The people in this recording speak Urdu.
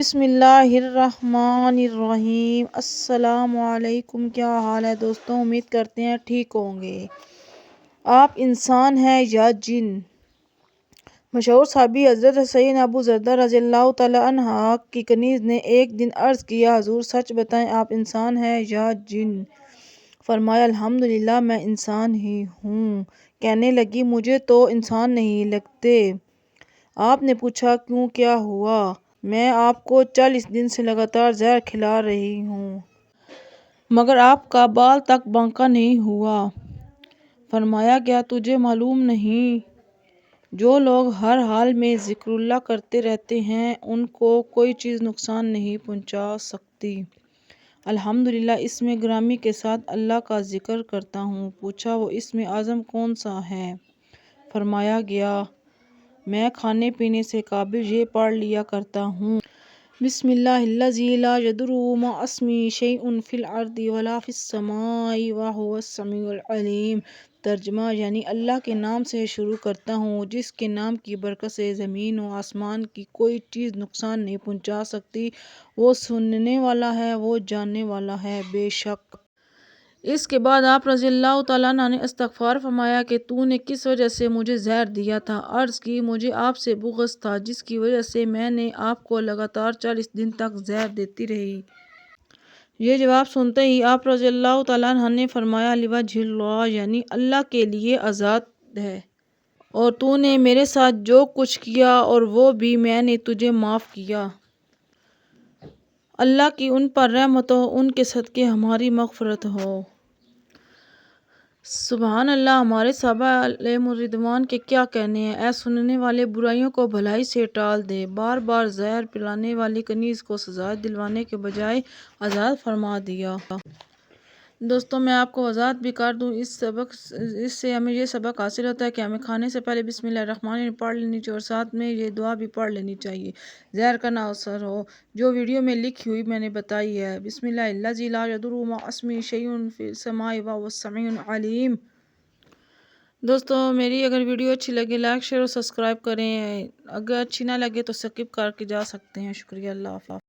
بسم اللہ الرحمن الرحیم۔ السلام علیکم، کیا حال ہے دوستوں؟ امید کرتے ہیں ٹھیک ہوں گے۔ آپ انسان ہیں یا جن؟ مشہور صحابی حضرت سیدنا ابو درداء رضی اللہ تعالیٰ عنہ کی کنیز نے ایک دن عرض کیا، حضور سچ بتائیں آپ انسان ہیں یا جن؟ فرمایا الحمدللہ میں انسان ہی ہوں۔ کہنے لگی مجھے تو انسان نہیں لگتے۔ آپ نے پوچھا کیوں، کیا ہوا؟ میں آپ کو 40 دن سے لگاتار زہر کھلا رہی ہوں مگر آپ کا بال تک بانکا نہیں ہوا۔ فرمایا کیا تجھے معلوم نہیں جو لوگ ہر حال میں ذکر اللہ کرتے رہتے ہیں ان کو کوئی چیز نقصان نہیں پہنچا سکتی۔ الحمدللہ اسم گرامی کے ساتھ اللہ کا ذکر کرتا ہوں۔ پوچھا وہ اسم اعظم کون سا ہے؟ فرمایا گیا میں کھانے پینے سے قبل یہ پڑھ لیا کرتا ہوں، بسم اللہ الذی لا یضر مع اسمہ شیء فی الارض ولا فی السماء وہو السمیع العلیم۔ ترجمہ یعنی اللہ کے نام سے شروع کرتا ہوں جس کے نام کی برکت سے زمین و آسمان کی کوئی چیز نقصان نہیں پہنچا سکتی، وہ سننے والا ہے، وہ جاننے والا ہے۔ بے شک اس کے بعد آپ رضی اللہ تعالیٰ عنہ نے استغفار فرمایا کہ تو نے کس وجہ سے مجھے زہر دیا تھا؟ عرض کی مجھے آپ سے بغض تھا جس کی وجہ سے میں نے آپ کو لگاتار 40 دن تک زہر دیتی رہی۔ یہ جواب سنتے ہی آپ رضی اللہ تعالیٰ عنہ نے فرمایا لوجہ اللہ یعنی اللہ کے لیے آزاد ہے، اور تو نے میرے ساتھ جو کچھ کیا اور وہ بھی میں نے تجھے معاف کیا۔ اللہ کی ان پر رحمت ہو، ان کے صدقے ہماری مغفرت ہو۔ سبحان اللہ۔ ہمارے صحابہ علیہم الرضوان کے کیا کہنے ہیں۔ اے سننے والے، برائیوں کو بھلائی سے ٹال دے۔ بار بار زہر پلانے والی کنیز کو سزا دلوانے کے بجائے آزاد فرما دیا۔ دوستوں میں آپ کو وضاحت بھی کر دوں، اس سے ہمیں یہ سبق حاصل ہوتا ہے کہ ہمیں کھانے سے پہلے بسم اللہ الرحمن الرحیم پڑھ لینی چاہیے اور ساتھ میں یہ دعا بھی پڑھ لینی چاہیے، زہر کا نہ اثر ہو، جو ویڈیو میں لکھی ہوئی میں نے بتائی ہے۔ بسم اللہ الذی لا یضر مع اسمہ شیء فی السماء وہو السمیع العلیم۔ دوستوں میری اگر ویڈیو اچھی لگے لائک شیئر اور سبسکرائب کریں، اگر اچھی نہ لگے تو سکپ کر کے جا سکتے ہیں۔ شکریہ، اللہ حافظ۔